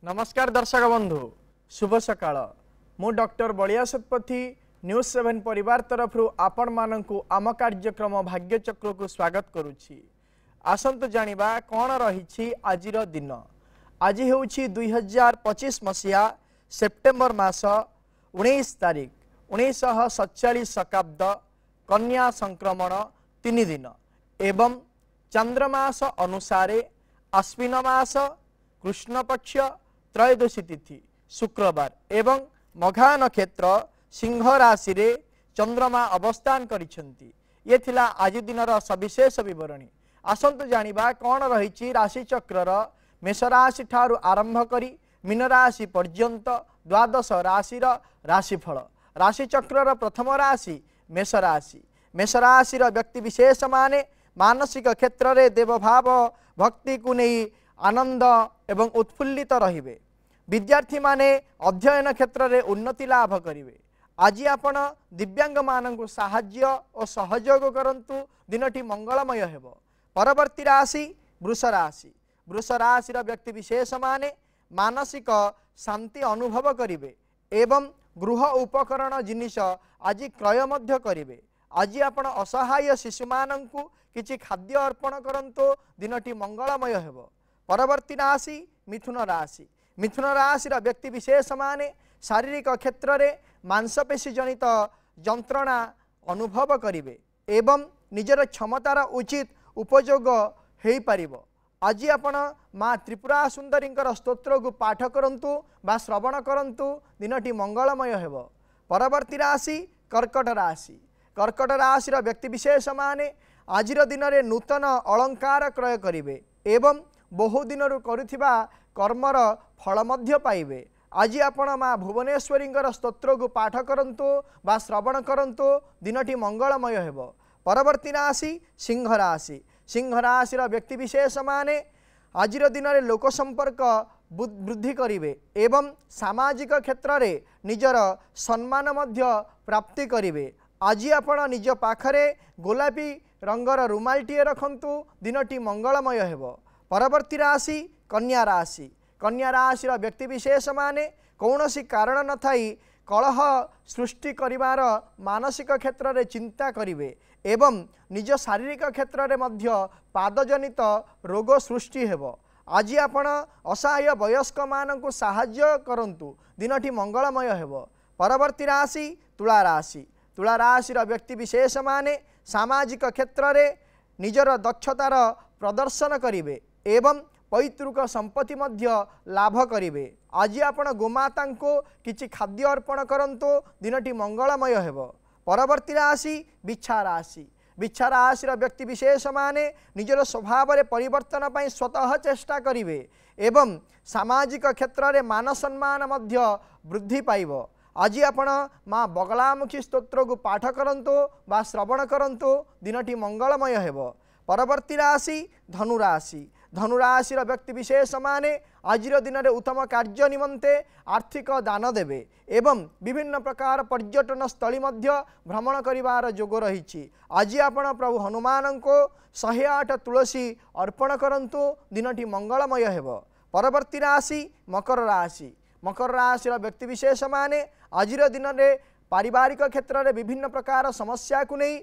नमस्कार दर्शक बंधु शुभ सकाळ मु डॉक्टर बलिया सतपथी न्यूज 7 परिवार तरफ आपण मानकु आम कार्यक्रम भाग्यचक्र को स्वागत करुछि। आसंतु जानिबा कोन रहिछि आजिर दिन। आज हेउछि 2025 मसिया सेप्टेम्बर मास 19 तारिख 1947 शताब्द कन्या संक्रमण 3 दिन एवं चंद्रमास अनुसारे आश्विन मास कृष्ण पक्ष त्रयोदशी तिथि शुक्रवार एवं मघा नक्षत्र सिंह राशि रे चंद्रमा अवस्थान करिसेंती। ये थिला आज दिनर सविशेष विवरणी। आसंतु जानिबा कोन रहिछि राशि चक्रर मेष राशि ठारू आरंभ करी मीन राशि पर्यंत द्वादश राशिर राशिफल। राशि चक्रर प्रथम राशि मेष राशि। मेष राशिर व्यक्ति विशेष माने मानसिक क्षेत्र रे देवभाव भक्ति को नहीं आनंद एवं उत्फुल्लित रहिबे। विद्यार्थी माने अध्ययन क्षेत्र रे उन्नति लाभ करिवे। आज आपण दिव्यांग मानकु साहाय्य और सहयोग करंतु दिनटी मंगलमय हेबो। परवर्ती राशि वृष राशि। वृष राशिर व्यक्ति विशेष माने मानसिक शांति अनुभव करिवे एवं गृह उपकरण जिनिष आज क्रय मध्य करिवे। आज आपण असहाय शिशु मानकु किछि खाद्य अर्पण करंतु दिनटी मंगलमय हेबो। परवर्ती राशि मिथुन राशि। मिथुन राशि व्यक्ति विशेष माने शारीरिक क्षेत्र रे मांसपेशी जनित जंत्रणा अनुभव करिवे एवं निजर क्षमतार उचित उपयोग हेई पारिबो। आज आपण माँ त्रिपुरा सुंदरींकर स्तोत्र को पाठ करंतु बा श्रवण करंतु दिनटी मंगलमय हेबो। परवर्ती राशि कर्कट राशि। कर्कट राशि व्यक्ति विशेष माने आजिर दिन में नूतन अलंकार क्रय करिवे एवं बहु दिन करुथिबा कर्मर फल मध्य पाइबे। आज आपण माँ भुवनेश्वरींकर स्तोत्र को पाठ करंतु बा श्रवण करंतु दिनटी मंगलमय हेबो। परवर्ती राशि सिंह राशि। सिंह राशि व्यक्ति विशेष माने आजिर दिन में लोक संपर्क वृद्धि करिवे एवं सामाजिक क्षेत्र रे निजर सम्मान मध्य प्राप्ति करिवे। आज आपण निज पाखरे गोलापी रंगर रुमालटीए रखंतु दिनटी मंगलमय हेबो। परवर्ती राशि कन्या राशि। कन्या राशि व्यक्ति विशेष माने कौनसी कारण न थाई कलह सृष्टि करिवार मानसिक क्षेत्र रे चिंता करिवे एवं निज शारीरिक क्षेत्र रे मध्य पादजनित रोग सृष्टि हेबो। आज आपण असहाय वयस्क मानकु साहाय्य करंतु दिनटी मंगलमय हेबो। परवर्ती राशि तुला राशि। तुला राशि व्यक्ति विशेष माने सामाजिक क्षेत्र रे निजर दक्षतार प्रदर्शन करिवे एवं पैतृक संपत्ति मध्य लाभ करिवे। आज आपण गोमाता को किछि खाद्य अर्पण करंतु दिनटी मंगलमय हेबो। परवर्ती राशि बिच्छा राशि। बिच्छा राशि व्यक्ति विशेष माने निजर स्वभाव रे परिवर्तन पई स्वतः चेष्टा करिवे एवं सामाजिक क्षेत्र रे मान सम्मान मध्य वृद्धि पाइबो। आज आपण माँ बगलामुखी स्तोत्र को पाठ करंतु बा श्रवण करंतु दिनटी मंगलमय हेबो। परवर्ती राशि धनुराशि। धनुराशि व्यक्ति विशेष माने आजिर दिन में उत्तम कार्य निमंते आर्थिक दान देवे एवं विभिन्न प्रकार पर्यटन स्थली मध्य भ्रमण करिवार जोग रही। आज आपण प्रभु हनुमान को 108 तुलसी अर्पण करंतु दिनटी मंगलमय हेबो। परवर्ती राशि मकर राशि। मकर राशि व्यक्ति विशेष माने आजिर दिन में पारिवारिक क्षेत्र में विभिन्न प्रकार समस्या को नहीं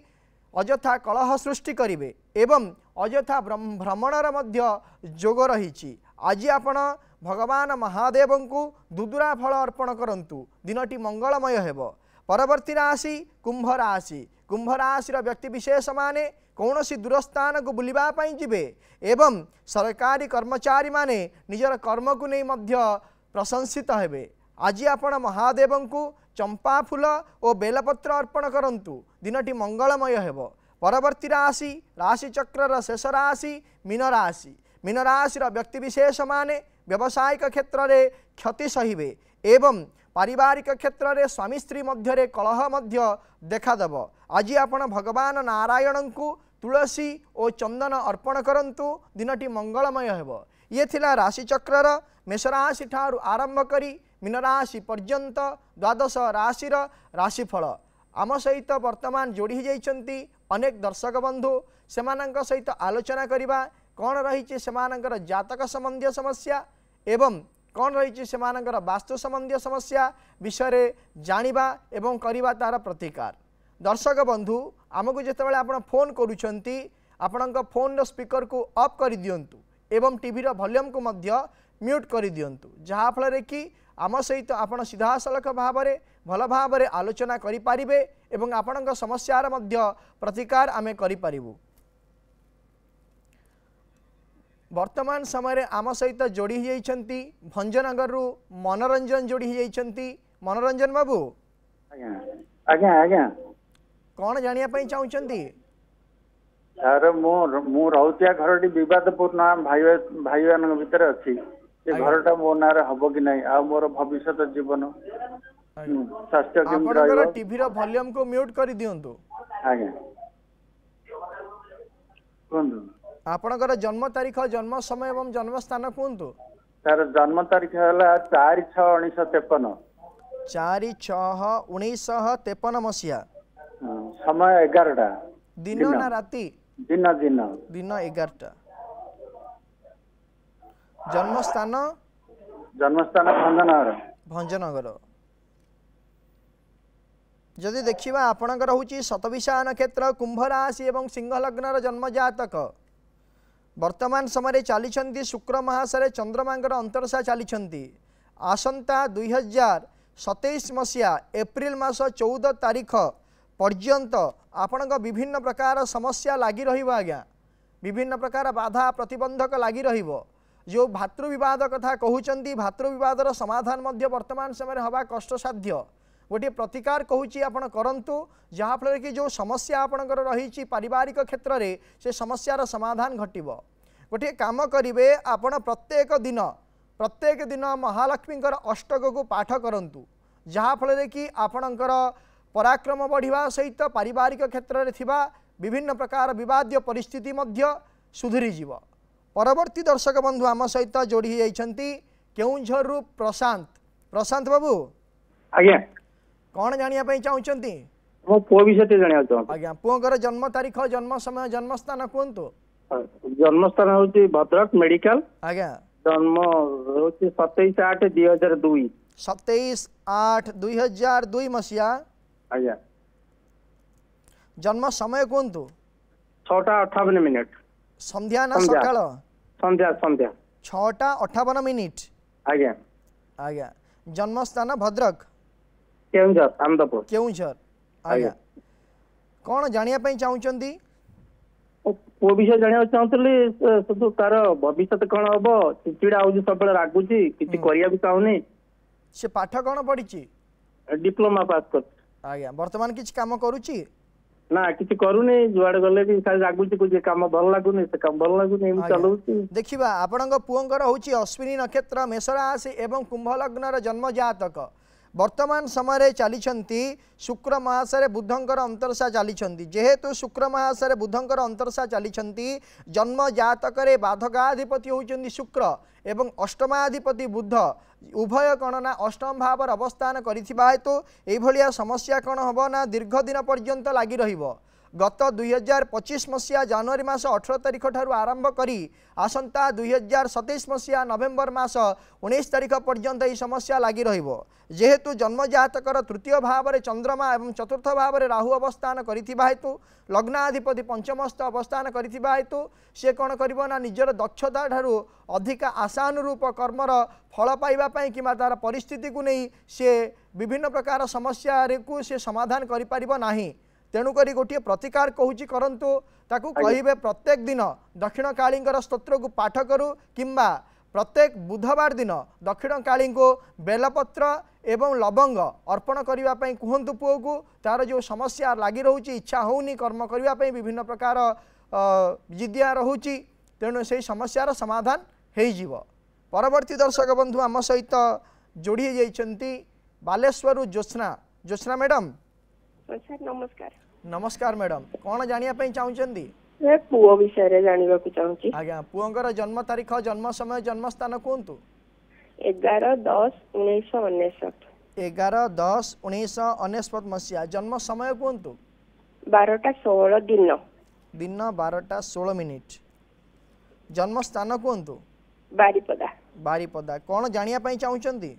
अजथा कलह सृष्टि करिवे एवं अजथा भ्रमणर मध्य जोग रही। आज आपण भगवान महादेव को दुदुरा फल अर्पण करंतु दिनटी मंगलमय हेबो। परवर्ती राशि कुंभ राशि। कुंभ राशि व्यक्ति विशेष माने कौनसी दूरस्थान को बुलिबा पई जिवे एवं सरकारी कर्मचारी माने निजर कर्म को नहीं मध्य प्रशंसित हेबे। आज आपण महादेव को चंपा फूल और बेलपत्र अर्पण करंतु दिनटी मंगलमय हेबो। परवर्ती राशि राशि चक्रर शेष राशि मीन राशि। मीन राशि व्यक्ति विशेष माने व्यावसायिक क्षेत्र रे क्षति सहिबे एवं पारिवारिक क्षेत्र रे स्वामी स्त्री मध्य रे कलह मध्य देखा देबो। आज आपण भगवान नारायण को तुलसी और चंदन अर्पण करंतु दिनटी मंगलमय हेबो। ये थिला राशि चक्रर मेष राशि ठारू आरंभ करी मीन राशि पर्यंत द्वादश राशिर राशिफल। आम सहित वर्तमान जोड़ी जाइछंती अनेक दर्शक बंधु सेमानंक सहित आलोचना करिबा कौन रही सेमानंकर जातक संबंधी समस्या एवं कौन रही से वास्तु संबंधी समस्या विषय जानिबा एवं करिबा तार प्रतिकार। दर्शक बंधु आमको जितेबाला आप फोन करुँच आपण फोन स्पीकर को ऑफ कर दिंतु एवं टीवी वॉल्यूम को मध्य म्यूट कर दिंतु जहाँफल कि आम सहित आप सीधा सलख भाव में भल भाव में आलोचना करें एवं आपण समस्यार मध्य प्रतिकार आमे करिपारिबु। वर्तमान समय आम सहित जोड़ी होती भंजनगर मनोरंजन जोड़ी होती। मनोरंजन बाबू आज्ञा आज्ञा कौन जानिया चाहूँगी? सर मु रहुतिया घर विवादपूर्ण भाई भाई मान भितर अच्छी घरटा मो ना हम कि नहीं आ मोर भविष्य जीवन स्वास्थ्य केमती टीवी वॉल्यूम को म्यूट कर दिंतु। आज्ञा कहतु आपणकर जन्म तारीख जन्म समय एवं जन्म स्थान कहतु। सर जन्म तारीख है 4/6/1953 4/6/1953 मसीहा समय 11टा दिन ना राति दिन दिन दिन 11टा जन्म स्थान भंजनगर भंजनगर। जदि देखिबा आपणकर होची शतविषा नक्षत्र कुंभ राशि एवं सिंह लग्नर जन्म जातक वर्तमान समय चली शुक्र महासरे चंद्रमांकर अंतरसा चली आसंता 2027 मसीहा एप्रिल मास 14 तारीख पर्यंत आपण विभिन्न प्रकार समस्या लगी रहिबा। आज्ञा विभिन्न प्रकार बाधा प्रतिबंधक लगी रहिबो। जो भातृविवाद कथा कहउचंती भातृविवादर समाधान मध्य वर्तमान समय हवा कष्टसाध्य। गोटे प्रतिकार कहूँ आपण करंतु जहाँफल कि जो समस्या आपणकर रही पारिवारिक क्षेत्र में से समस्यार समाधान घटिबो। गोटे काम करिवे आपण प्रत्येक दिन महालक्ष्मीकर अष्टक को पाठ करंतु जहाँफल कि आपणकर पराक्रम बढ़िया सहित पारिवारिक क्षेत्र में थिबा विभिन्न प्रकार विवाद्य परिस्थिति मध्य सुधरी जीव। परवर्ती दर्शक बंधु आम सहित जोड़ी जाइछंती केउंझरु प्रशांत बाबू आज्ञा कौन जानिया चाहूँगी? मो पुओ विषय जानिया चाहूँ। आज्ञा पुओर जन्म तारीख जन्म समय जन्म स्थान कहतु। जन्म स्थान होची भद्रक मेडिकल। आज्ञा जन्म होची 27/8/2002 27/8/2002 मसीहा। आज्ञा जन्म समय कहतु। 6:58 संध्या ना सकाळ? संध्या 6:58। आज्ञा आज्ञा जन्म स्थान भद्रक केउंझर आनंदपुर केउंझर। आज्ञा कौन जानिया चाहूँगी? पुओ विषय जानिया चाहूली शुद्ध तार भविष्य कौन हम चिड़चिड़ा हो सब रागुची किसी करिया भी चाहूनी। से पाठ कौन पढ़ी? डिप्लोमा पास कर। आज्ञा वर्तमान किसी काम करुची ना किसी करूनी जुआड़े गले भी खाली रागुची कुछ काम भल लागुनी से काम भल लागुनी चलाउची। देखिबा आपणक पुओंकर होची अश्विनी नक्षत्र मेष राशि एवं कुंभ लग्नर जन्म जातक वर्तमान समय चली शुक्र महासरे बुधंकर अंतरसा चली जेहेतु शुक्र महासरे बुधंकर अंतरसा चली जन्म जातक बाधकाधिपति होती शुक्र एवं अष्टमाधिपति बुध उभय कण ना अष्टम भाव अवस्थान करिथिबा हेतु एभलिया समस्या कण हबो ना दीर्घ दिन पर्यंत लागी रहिबो। गत 2025 मसीहा जनवरी मास 18 तारिख ठारू आरंभ करी आसंता 2027 मसीहा नवेम्बर मास 19 तारिख पर्यंत यह समस्या लगी रहिबो। जेहेतु जन्म जातकर तृतीय भाव में चंद्रमा एवं चतुर्थ भाव में राहु अवस्थान करिथिबा हेतु लग्नाधिपति पंचमस्थ अवस्थान करिथिबा हेतु से कौन करिबो ना निजर दक्षता ठारू अधिक आशानुरूप कर्मर फल पाइबा पई किबा तार परिस्थिति को नहीं से विभिन्न प्रकार समस्या को से समाधान करि परिबो नाही। तेणुक गोटे प्रतिकार कहूँ करंतु ताकू कहिबे प्रत्येक दिन दक्षिण कालींकर स्तोत्र को पाठ करू किंबा प्रत्येक बुधवार दिन दक्षिण काली को बेलपत्र एवं लवंग अर्पण करने कहतु पुओ को तार जो समस्या लगी रोचे इच्छा होनी कर्म करने विभिन्न प्रकार जिदिया रोचे तेणु से समस्यार समाधान हो। परवर्ती दर्शक बंधु आम सहित जोड़ी जाइछंती बालेश्वर ज्योत्सना मैडम। नमस्कार। नमस्कार मैडम कौन जानिया चाहूँगी? पुओ विषय जानिबा को चाहूची। आज्ञा पुओंकर जन्म तारीख जन्म समय जन्म स्थान कहतु। 11/10/1999 11/10/1999 मसीहा जन्म समय कहतु। 12:16 दिन दिन 12:16 जन्म स्थान कहतु। बारिपदा ବାରିପଦା କଣ ଜାଣିବା ପାଇଁ ଚାହୁଁଛନ୍ତି?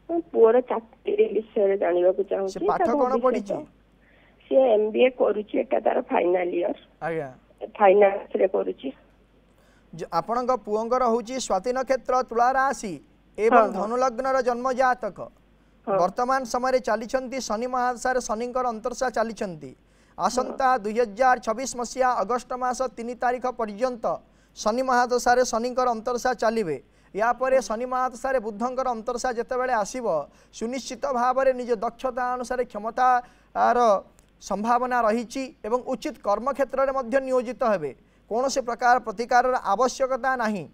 ମୋ ପୁଅର ଚାକିରି ବିଷୟରେ ଜାଣିବାକୁ ଚାହୁଁଛି। ସେ ପାଠ କଣ ପଢିଛି? ସେ MBA କରୁଛି, ଏଟା ତାର ଫାଇନାଲ ଇୟର। ଆଜ୍ଞା ଫାଇନାନ୍ସ ରେ କରୁଛି। ଆପଣଙ୍କ ପୁଅଙ୍କର ହଉଛି ସ୍ୱାତି ନକ୍ଷତ୍ର ତୁଳା ରାଶି ଏବଂ ଧନୁ ଲଗ୍ନର ଜନ୍ମ ଜାତକ। ବର୍ତ୍ତମାନ ସମୟରେ ଚାଲିଛନ୍ତି ଶନି ମହାଦଶାରେ ଶନିଙ୍କର ଅନ୍ତର୍ଦଶା ଚାଲିଛନ୍ତି। ଆସନ୍ତା 2026 ମସିହା ଅଗଷ୍ଟ ମାସ 3 ତାରିଖ पर्यंत शनि महादशारे शनिकर अंतरदशा चलिए। यापर शनि महादशारे बुधंकर अंतरदशा जितेबाला आसब सुनिश्चित भाव में निज दक्षता अनुसार क्षमतार संभावना रही उचित कर्म क्षेत्र में नियोजित हेबे। कौन से प्रकार प्रतिकार आवश्यकता नहीं।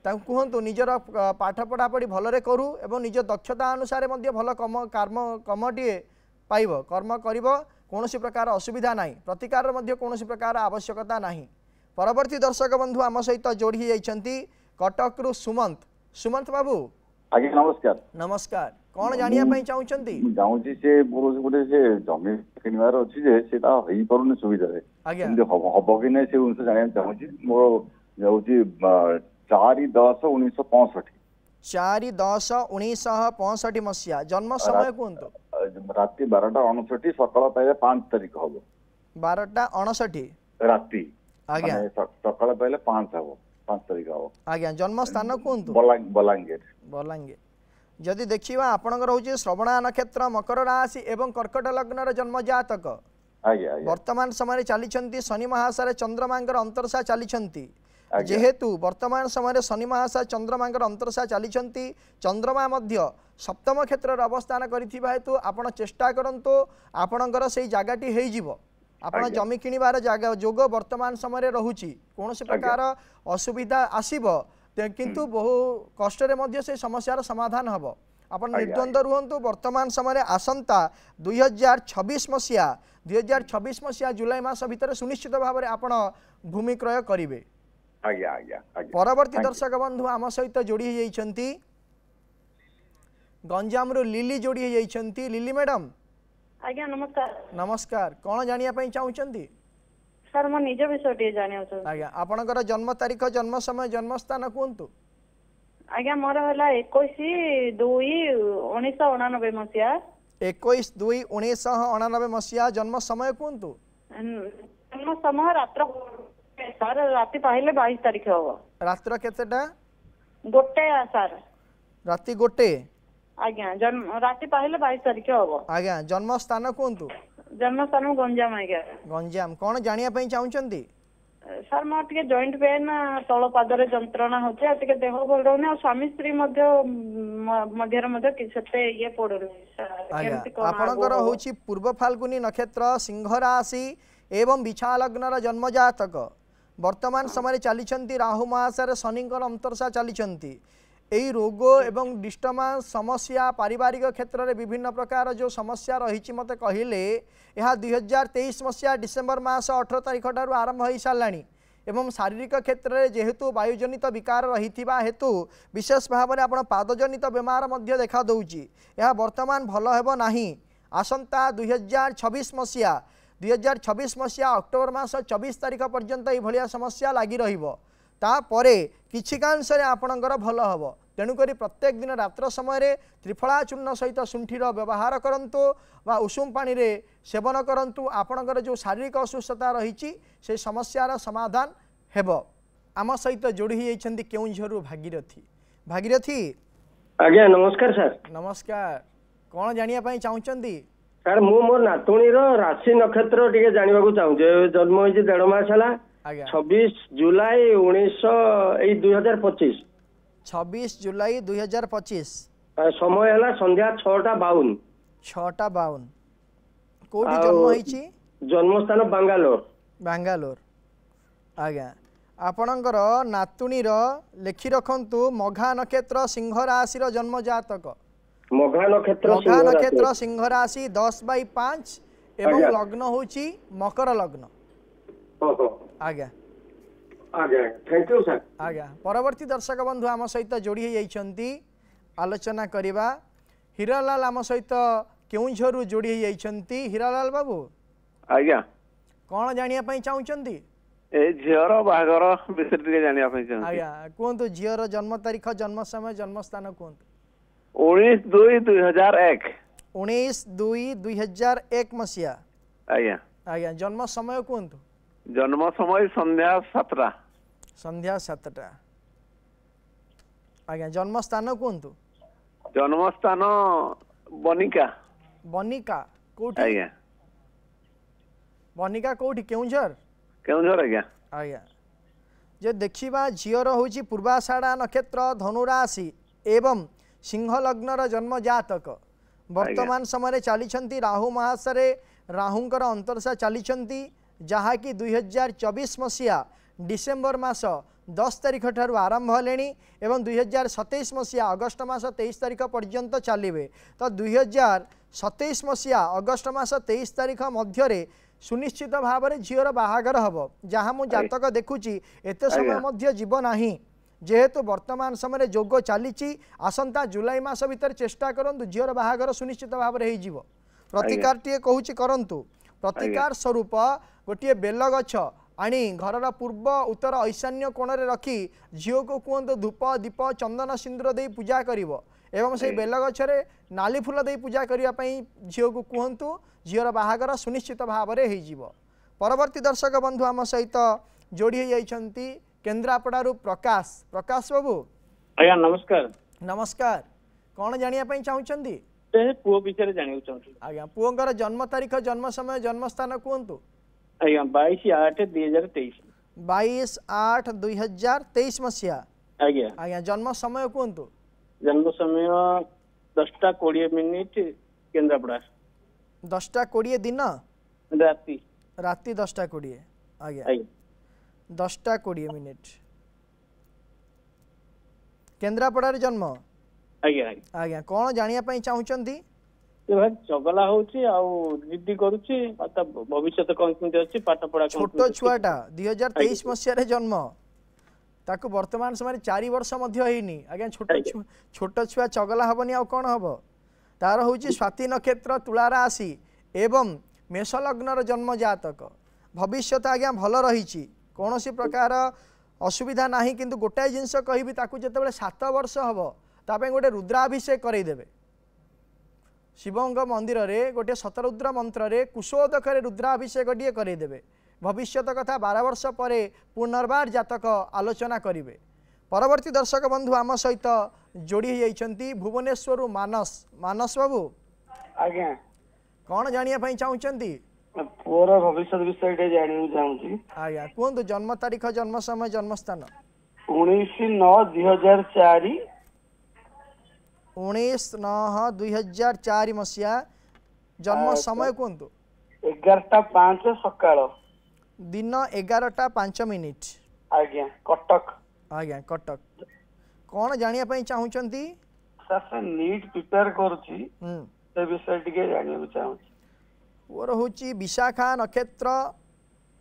कहतु निजर पाठ पढ़ापढ़ी भलरे करू एवं निज दक्षता अनुसार भल कमटे पाइब कर्म कर कौन प्रकार असुविधा नहीं। प्रतिकार कौन प्रकार आवश्यकता नहीं। परवर्ती दर्शक बंधु आम सहित जोड़ी जाइछंती कटक रु सुमंत। सुमंत बाबू आज्ञा नमस्कार। नमस्कार कौन जानिया पई चाहुचंती? जाउची से गोटे से जमी किनवार अछि जे सेटा होई परुने सुविधा रे एंद हबो कि नै से उनसे जानिया चाहुची। मोर जाउची 4/10/1965 4/10/1965 मसिया जन्म समय कोंतो? राति 12:59 सकाळ पहिले 5 तारिख हबो। 12:59 राति आज्ञा सकाळ पहिले 5 हबो 5 तारिख हबो। आज्ञा जन्म स्थान कोंतो? बलांगीर। बलांगीर। जदि देखिबा आपनकर होची श्रवणा नक्षत्र मकर राशि एवं कर्कट लग्नर जन्म जातक। आज्ञा वर्तमान समय चलीछंती शनि महादशारे चंद्रमांकर अंतरदशा चलीछंती। जेहेतु वर्तमान समय शनि महादशा चंद्रमांकर अंतरदशा चलीछंती चंद्रमा मध्य सप्तम क्षेत्र अवस्थान करिथिबा हेतु आपण चेष्टा करंतो आपणकर सेही जागाटी हेई जिवो। आपण जमी किनिबार जागा जोग वर्तमान समय रहुची कौन से प्रकार असुविधा आसीबो किंतु बहु कष्ट रे मध्य से समस्यार समाधान हबो। आपण निर्द्वंद रुहंतु। वर्तमान समय आसंता 2026 मसिया जुलाई मास भितर सुनिश्चित भाव में आपण भूमि क्रय करिवे। आज्ञा आज्ञा आज्ञा। परवर्ती दर्शक बंधु आम सहित जोड़ी जाइछंती गंजाम रु लिली जोड़ी जाइछंती। लिली मैडम आज्ञा नमस्कार। नमस्कार कौन जानिया पई चाहुचंती? सर मो निज विषय टे जानिया चाहू। आज्ञा आपनकर जन्म तारीख जन्म समय जन्म स्थान कोंतु? आज्ञा मोर हला 21/2/1999 मसिया। 21/2/1999 मसिया जन्म समय कोंतु? जन्म समय रात्र सर राति पहिले 22 तारिख हो। रात्र केतेटा? गोटे सर राति गोटे। आज्ञा जन्म राति पहिले 22 तारिख हो। आज्ञा जन्म स्थान कोंतु? जन्म स्थान गंजाम। आज्ञा गंजाम कौन जानिया पई चाहुचंती? सर मोर टिके जॉइंट पेन तळ पादरे जंत्रणा होचे टिके देह भल रहने और स्वामी स्त्री मध्य किछते ये पड़ो। आज्ञा आपनकर होची पूर्व फाल्गुनी नक्षत्र सिंह राशि एवं बिछा लग्नर जन्म जातक। वर्तमान समय चलीछंती राहु महादशारे शनिकर अंतरदशा चलीछंती। एई रोग एवं डिस्टर्बांस समस्या पारिवारिक क्षेत्र में विभिन्न प्रकार जो समस्या रही मते कहले यह 2023 मसीहा डिसेम्बर मास 18 तारिख ठारू आरंभ हो साराणी एवं शारीरिक क्षेत्र में जेहेतु वायुजनित विकार रही हेतु विशेष भाव में आपण पादजनित बेमार देखा दौची। यह वर्तमान भल हेब नहीं। आसंता 2026 मसीहा अक्टोबर मास 24 तारिख पर्यंत यह समस्या लगी रहिबो। तापरे किछिकांश आपणकर भल हम। तेणुक प्रत्येक दिन रात्र समय त्रिफला चूर्ण सहित शुंठीर व्यवहार करंतु वा उषुम पानी रे सेवन करंतु। आपणकर जो शारीरिक असुस्थता रही से समस्यार समाधान हेब। आम सहित जोड़ी जाइछंती केउंझरु भागीरथी। भागीरथी आज्ञा नमस्कार सर। नमस्कार कौन जानिया पई चाहुचंती? सर मु मोर नातुणी रो राशि नक्षत्र टिके जानिबा को चाहू। जन्म होई 1.5 मास हला 26 जुलाई 2025। 26 जुलाई 2025 समय हला संध्या 6:52। 6:52 कोठी जन्म होईची? जन्म स्थान बेंगालोर। बेंगालोर। आज्ञा आपणकर नातुणी रो लेखि रखंतु मघा नक्षत्र सिंह राशि रो जन्म जातक। मघा नक्षत्र सिंह राशि 10/5 एवं लग्न होची मकर लग्न। आज्ञा आज्ञा थैंक यू सर। आज्ञा परवर्ती दर्शक बंधु आम सहित जोड़ी जाइछंती आलोचना करिबा। हीरालाल आम सहित केउंझरु जोड़ी जाइछंती। हीरालाल बाबू आज्ञा कौन जानिया पई चाहुचंती? ए झियर बाहागर विषय टिके जानिया पई चाहू आज्ञा कहतु झीर जन्म तारीख जन्म समय जन्म स्थान कहतु 19/2/2001 19/2/2001 मसीहा आज्ञा आज्ञा जन्म समय कहतु जन्म समय संध्या 7टा संध्या 7टा आज्ञा जन्म स्थान कहतु जन्म स्थान बनिका बनिका कोठी आज्ञा बनिका कोठी केउंझर केउंझर आज्ञा आज्ञा जे देखिबा झीर होची पूर्वाषाढ़ा नक्षत्र धनुराशि एवं सिंह लग्नर जन्म जातक वर्तमान समय चली राहु महासरे राहुंकर अंतरसा चली जहाँकि 2024 मसीहा डिसेम्बर मास 10 तारीख ठारू आरंभ हेले एवं 2027 मसीहा अगस्ट मास 23 तारीख पर्यंत चलिए तो 2027 मसीहा अगस्ट मास 23 तारीख मध्य सुनिश्चित भाव में झीर बाहागर हम जहाँ मु जातक देखुची एत समय मध्य जीव नाही जेहेतु वर्तमान समय जोग चली आसंता जुलाई मास भीतर चेष्टा करंतु झीर बाहागर सुनिश्चित भाव में हो प्रतिकार टे कहूँ करंतु प्रतिकार स्वरूप गोटे बेल गछ आनी घर पूर्व उत्तर ईशान्य कोण रखी झील को कहतु धूप दीप चंदन सिंदूर दे पूजा करिवो एवं से बेल गछरे नाली फूल दे पूजा करने झील को कहतु झीर बाहागर सुनिश्चित भाव में हो परवर्ती दर्शक बंधु आम सहित जोड़ी होती केन्द्रापड़ारू प्रकाश प्रकाश बाबू आज्ञा नमस्कार नमस्कार कौन जानापी चाहूँगी पुओ विषय जाना चाहूँ आज्ञा पुओंकर जन्म तारीख जन्म समय जन्म स्थान कहतु आज्ञा 22/8/2023 22/8/2023 मसीहा आज्ञा आज्ञा जन्म समय कहतु जन्म समय 10:20 केन्द्रापड़ा 10:20 दिन राति राति 10:20 आज्ञा 10:20 केन्द्रापड़ा जन्म आज्ञा आज्ञा कौन जानापी चाहूँगी चगला होची जिद्दी करूची भविष्य कौन अच्छी पाठ पढ़ा छोट छुआटा 2023 मसीह जन्म ताकू वर्तमान समय 4 वर्ष होनी आज्ञा छोट छुआ चगला हेनी आ कौन हम तार हूँ स्वाति नक्षत्र तुला राशि एवं मेष लग्नर जन्म जातक भविष्य आज्ञा भल रही कौन सी प्रकार असुविधा नहीं किंतु गोटाए जिनस कहि ताकू जिते 7 वर्ष हम तापे गोटे रुद्राभिषेक करईदेवे शिवंग मंदिर रे गोटे शतरुद्र मंत्र रे कुशोदकर रुद्राभिषेक टे करईदेवे भविष्य कथा 12 वर्ष पर पुनर्बार जातक आलोचना करेंगे परवर्ती दर्शक बंधु आम सहित जोड़ी होती भुवनेश्वर मानस मानस बाबू आज्ञा कौन जानापी चाहूँगी पुअर भविष्य विषय जाना चाहूँगी आज्ञा कहतु जन्म तारीख जन्म समय जन्म स्थान 19/9/2004 19/9/2004 मसीहा जन्म समय कहतु 11:05 सकाळ दिन 11:05 आज्ञा कटक आज्ञा कटक कौन जानापी चाहूँगी सर से नीट प्रिपेयर करुची से विषय टिके जानिया चाहूँ और हूँ विशाखा नक्षत्र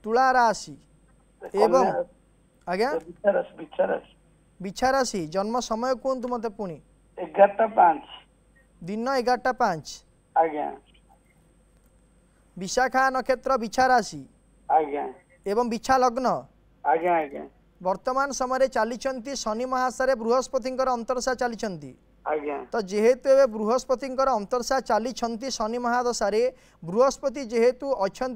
तुला राशि एवं आज्ञा बिछा राशि जन्म समय कहतु मत पुणी 11:05 दिन 11:05 आज्ञा विशाखा नक्षत्र बिछा राशि आज्ञा एवं बिछा लग्न आज्ञा आज्ञा वर्तमान समय चली शनि महासरे बृहस्पति अंतरसा चली आज्ञा तो जेहेतु एवं बृहस्पति अंतरसा चली शनि महादशा बृहस्पति जेहेतु अच्छा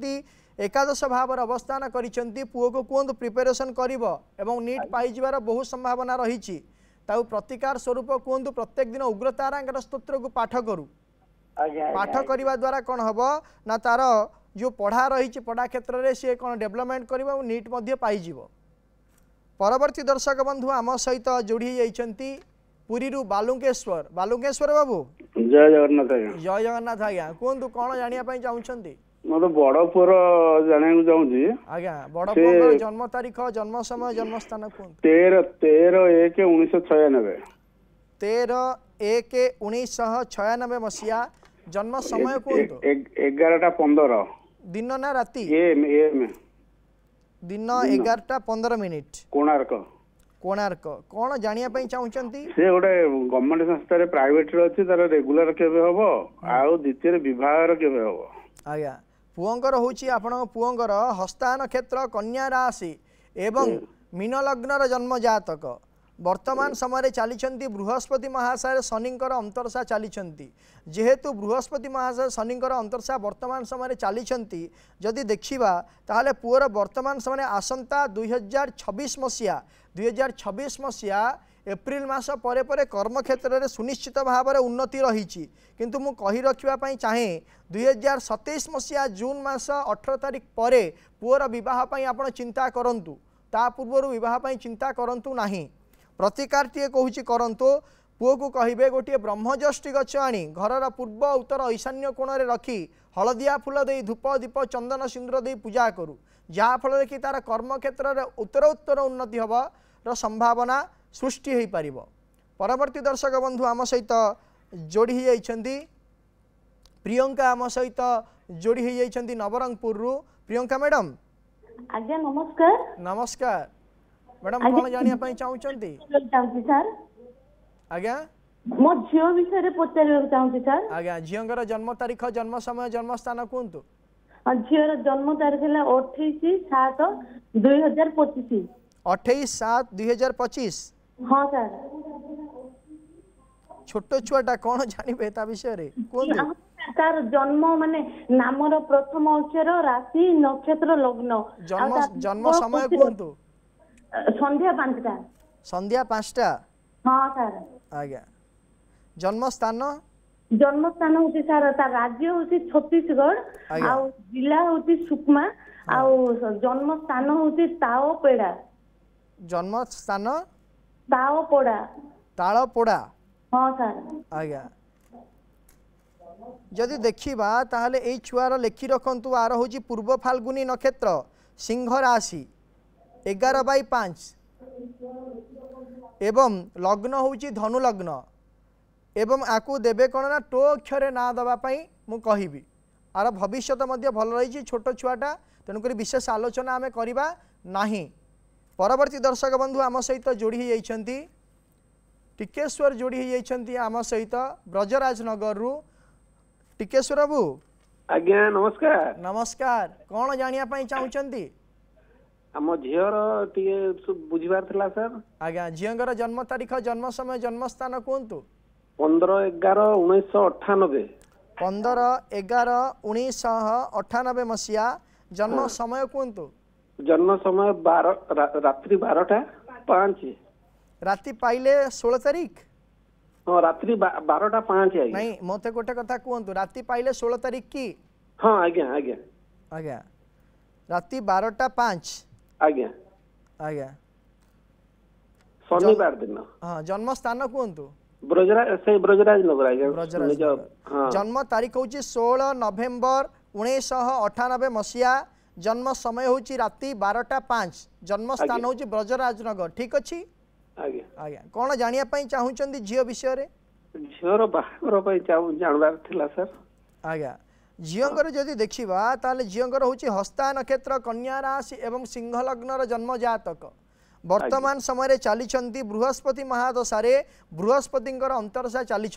एकादश भाव अवस्थान करिसेंती पुओ को कहतु प्रिपेरेसन करिवो एवं नीट पाइबार बहुत संभावना रही ताऊ प्रतिकार स्वरूप कहतु प्रत्येक दिन उग्रतारांकर स्तोत्र को पाठ करू पाठ करने द्वारा कौन हम ना तार जो पढ़ा रही पढ़ा क्षेत्र में सी कौन डेवलपमेंट कर नीट पाइज परवर्ती दर्शक बंधु आम सहित जोड़ी होती पुरी बालुंकेश्वर बालुंकेश्वर बाबू जय जगन्नाथ जय जगन्नाथ आज्ञा कहतु कौन जानापी चाहूँगी मत बड़ पुअर जाना चाहूँगी आज्ञा बड़ पुअर जन्म तारीख जन्म समय जन्म स्थान कहतु 13/1/1996 13/1/1996 मसीहा जन्म समय कहतु 11:15 दिन ना राति एम दिन 11:15 कोणार्क कोणार्क कौन जानापी चाहूँगी से गोटे गवर्नमेंट संस्था प्राइवेट अच्छी तार रेगुलर केबे हबो आ द्वितीय विभाग केबे हबो आज्ञा पुओंकर होची आपन पुओंकर हस्ता नक्षत्र कन्या राशि एवं मीन लग्नर जन्म जातक वर्तमान समय चली बृहस्पति महाशय शनिंकर अंतरसा चली जेहेतु बृहस्पति महाशय शनिंकर अंतरसा वर्तमान समय चली जदि देखा ताहले पुअर वर्तमान समय आसंता 2026 मसीहा एप्रिल मास परे परे कर्म क्षेत्र में सुनिश्चित भाव में उन्नति रही किंतु मु कही रखा चाहे 2027 मसीहा जून मास 18 तारिख पर पुअर बह आप चिंता करूँ ता पूर्व बह चिंता करूँ नहीं प्रतिकार टे कहूँ करंतु पुओ को कहे गोटे ब्रह्मज्येष्ठी गछ आनी घरर पूर्व उत्तर ईशान्य कोण में रखी हलदिया फूल दे धूप दीप चंदन सिंदूर दे पूजा करू जहाँफल कि तार कर्म क्षेत्र में उत्तर उन्नति हबार संभावना सृष्टि हो पार। परवर्ती दर्शक बंधु आम सहित जोड़ी होती प्रियंका आम सहित जोड़ी होती नवरंगपुर प्रियंका मैडम। आज्ञा नमस्कार। नमस्कार मैडम कौन जानिया चाहूँगी सर? आज्ञा मो झियो विषय पचार चाहूँगी सर। आज्ञा झीर जन्म तारीख जन्म समय जन्म स्थान कहतु। झीर जन्म तारीख है 28/7/2025। 28/7/2025। हाँ सर। छोट छुआटा कौन जानवे ता विषय रे कहतु। तार जन्म माने नामर प्रथम अक्षर राशि नक्षत्र लग्न जन्म समय कहतु। संध्या 5टा। संध्या 5टा। हाँ सर। आज्ञा जन्म स्थान होती सर तार राज्य होती छत्तीसगढ़ आउ जिला होती सुकमा आउ जन्म स्थान होती ताओपेड़ा। जन्म स्थान ताओपोड़ा। तालपोड़ा। हाँ सर। आज्ञा जदि देखिबा ताहले एई छुआर लेखि रखंतु आर होची पूर्व फाल्गुनी नक्षत्र सिंह राशि 11/5 एवं लग्न होची धनु लग्न एवं आकु देबे कौन ना टो अक्षर ना दवापाई मु कहिबी आर भविष्य भल रही छोट छुआटा तेणुक विशेष आलोचना आम करवा नहीं। परवर्ती दर्शक बंधु आम सहित जोड़ी होती टिकेश्वर जोड़ी होती आम सहित ब्रजराज नगर रु टिकेश्वर बाबू। आज्ञा नमस्कार। नमस्कार कौन जानिया चाहूँगी? आम झीर टे बुझार था सर। आज्ञा झीर जन्म तारीख जन्म समय जन्म स्थान कहतु। 15/11/1998। 15/11/1998 मसीहा जन्म समय कहतु। जन्म समय रात्रि 12:05। राति पाइले 16 तारीख। हाँ रात्रि 12:05। नहीं मत गोटे कथा कहतु राति पाइले 16 तारीख की। हाँ आज्ञा आज्ञा आज्ञा राति 12:05। आज्ञा आज्ञा शनिवार दिन। हाँ जन्म स्थान कहतु। ब्रजराज नगर। आज्ञा ब्रजराज। हाँ जन्म तारीख हूँ 16 नवेम्बर 1998 मसीहा जन्म समय हूँ राति 12:05 जन्म स्थान हूँ ब्रजराज नगर ठीक अच्छी। आज्ञा आज्ञा कौन जानिया चाहूँगी झील विषय रे? झीर बाहागर जानवर थिला सर। आज्ञा झीर जदि देखा ताले झीर हूँ हस्ता नक्षत्र कन्या राशि एवं सिंह लग्नर जन्म जातक वर्तमान समय चली बृहस्पति महादशा बृहस्पति अंतरसा चली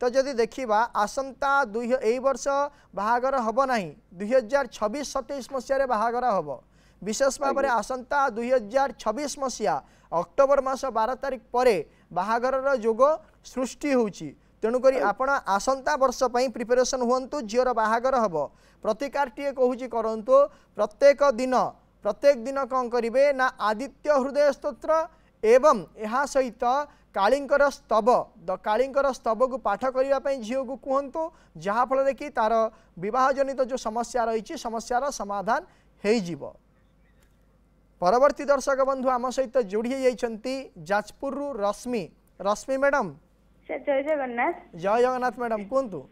तो जदि देखा आसंता यही वर्ष बाहागर हम ना 2026-27 मसीह बाहागर हम विशेष भाव में आसंता 2026 मसीहा अक्टोबर मास 12 तारिख पर बाहागर जोग सृष्टि होची तेणुक आपण आसंता वर्ष पर प्रिपेरेसन हुंतु झीर बाहागर हम प्रतिकार टे कहूँ करंतु प्रत्येक दिन कौन करेंगे ना आदित्य हृदय स्तोत्र एवं यह सहित कालिंकर स्तव कालिंकर स्तव को पाठ करने झील को कहतु जहाँफल कि तार बह जनित जो समस्या रही समस्यार समाधान हो। परवर्ती दर्शक बंधु आम सहित जोड़ी होती जाजपुर रश्मि मैडम। जय जगन्नाथ। जय जगन्नाथ मैडम कहतु।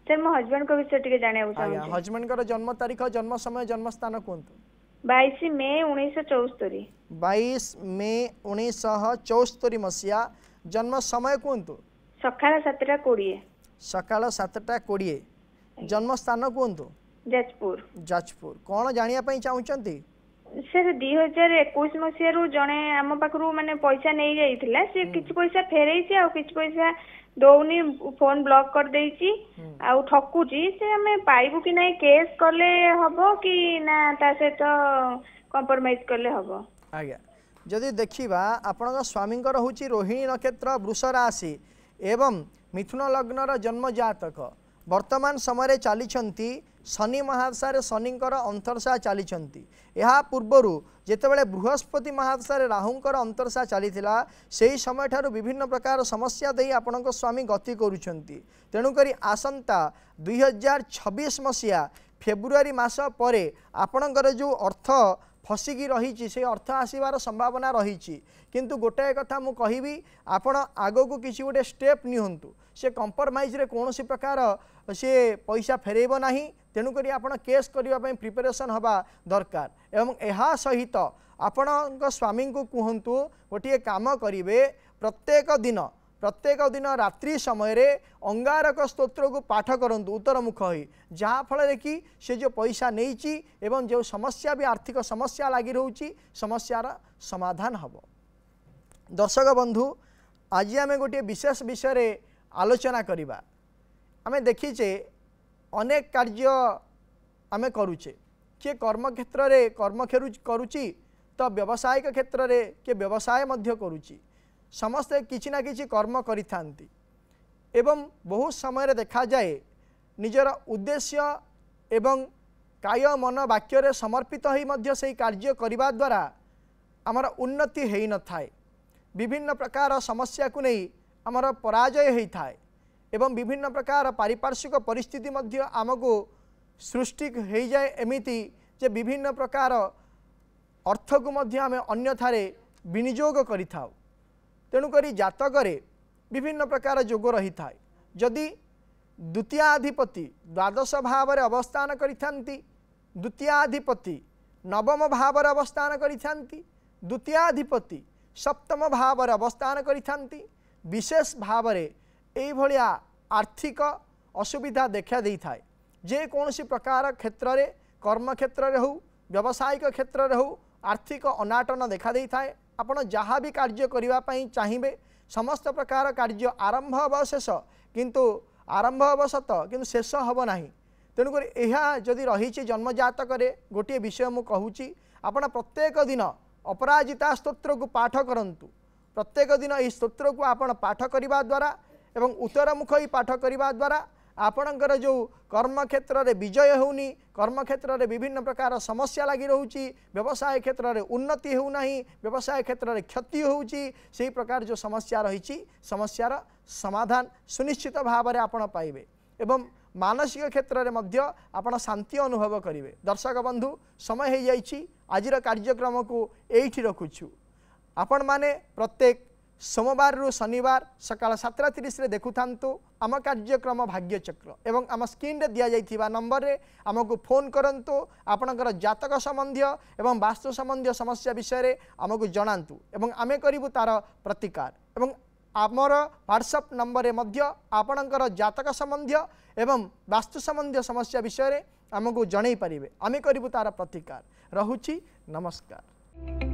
सर मो हस्बैंड को विषय टिके जानिया चाहूँ। हस्बैंड का जन्म तारीख जन्म समय जन्म स्थान कहतु। 22 मे 1974। 22 मे 1974 मसीहा जन्म समय कहतु। सकाळ 7:20। सकाळ 7:20 जन्म स्थान कहतु। जाजपुर। जाजपुर कौन जानिया चाहूँगी? सर 2021 मसीह जड़े आम पाखु माने पैसा नहीं जाइथिला से किछ पैसा फेरैछि आ किछ पैसा दौनी फोन ब्लॉक कर देछि आ ठकुची से हमें पाइबु कि नहीं केस करले हबो कि ना ता से तो कॉम्प्रोमाइज करले हबो आज्ञा जदि देखिबा आपन स्वामी होची रोहिणी नक्षत्र वृष राशि एवं मिथुन लग्नर जन्म जातक वर्तमान समय चली शनि महादशा शनिकर अंतरशा चली या पूर्वर जितेबाला बृहस्पति महादशा राहुंकर अंतरशा चली से समय ठारू विभिन्न प्रकार समस्या दे आपण स्वामी गति करुँच तेणुक आसंता 2026 मसीहा फेब्रुआरी मास पर आपणकर जो अर्थ फसिकी रही से अर्थ आसबार संभावना रही किंतु गोटाए कथा मु कहिबी आपण आगो को किसी गोटे स्टेप नियंतु से कंप्रोमाइज रे कौन सी प्रकार से पैसा फेरेब नाही तेणुक आपण केस करने प्रिपरेशन हवा दरकार एवं यह सहित आपण स्वामी को कहतु गोटे काम करेंगे प्रत्येक दिन रात्रि समय रे अंगारक स्तोत्र को पाठ करंतु उत्तरमुख हो जहाँ फल कि से जो पैसा नहीं एवं जो समस्या भी आर्थिक समस्या लगी रोची समस्यार समाधान हम। दर्शक बंधु आज आम गोटे विशेष विषय रे आलोचना करिबा आमे देखीचे अनेक कार्य आमे करूचे किए कर्म क्षेत्र रे कर्म करुची तो व्यावसायिक क्षेत्र रे के व्यवसाय मध्य करुची समस्ते किछि ना किछि कर्म करिथांती एवं बहुत समय देखा जाए निजर उद्देश्य एवं काय मन वाक्य रे समर्पित होई मध्य से कार्य करिबा द्वारा आमर उन्नति हेई न थाए विभिन्न प्रकार समस्या को नहीं आमर पराजय होता है एवं विभिन्न प्रकार पारिपार्श्विक परिस्थिति मध्य आमको सृष्टि हो जाए एमिति जे विभिन्न प्रकार अर्थ को मध्य आमे अन्यथारे विनियोग करिथाउ तेणुकरी जातकरे विभिन्न प्रकार जोग रही था जदि द्वितीयाधिपति द्वादश भाव रे अवस्थान करिथांती द्वितीयाधिपति नवम भाव रे अवस्थान करिथांती द्वितीयाधिपति सप्तम भाव रे अवस्थान करिथांती विशेष भाव रे एई भलिया आर्थिक असुविधा देखा देई थाए जे कोनसी प्रकार क्षेत्र रे कर्म क्षेत्र रे हो व्यावसायिक क्षेत्र रे हो आर्थिक अनाटन देखा देई थाए आपण जहाँ भी कार्य करने चाहिए समस्त प्रकार कार्य आरंभ हम शेष किंतु आरंभ हम सत कि शेष हम ना तेणुक यह जदि रही जन्म जातक गोटे विषय मु कहूँ आपण प्रत्येक दिन अपराजिता स्तोत्र को पाठ करंतु प्रत्येक दिन यह स्तोत्र को आपण पाठ करने द्वारा एवं उत्तरमुख ही पाठ करने द्वारा आपणकर जो कर्म क्षेत्र में विजय होनी कर्म क्षेत्र में विभिन्न प्रकार समस्या लगी रोची व्यवसाय क्षेत्र में उन्नति होना व्यवसाय क्षेत्र में क्षति होची से प्रकार जो समस्या रही समस्यार समाधान सुनिश्चित भाव में आपण पाइबे एवं मानसिक क्षेत्र में मध्य आपण शांति अनुभव करेंगे। दर्शक बंधु समय हो जाइए आज कार्यक्रम को यही रखुछु आपण माने प्रत्येक सोमवार रु शनिवार सकाल 7:30 रे देखु थांतु आम कार्यक्रम भाग्यचक्र एवं आम स्क्रीन रे दिया जाइथिबा नंबर रे आमको फोन करंतु आपणकर जातक संबंधी एवं वास्तु संबंधी समस्या विषय रे आमको जणांतु एवं आमे करिबु तार प्रतिकार एवं आमर व्हाट्सएप नंबर रे मध्य आपणकर जातक संबंधी एवं वास्तु संबंधी समस्या विषय रे आमको जणै परिबे आमे करिबु तार प्रतिकार। रहुछि नमस्कार।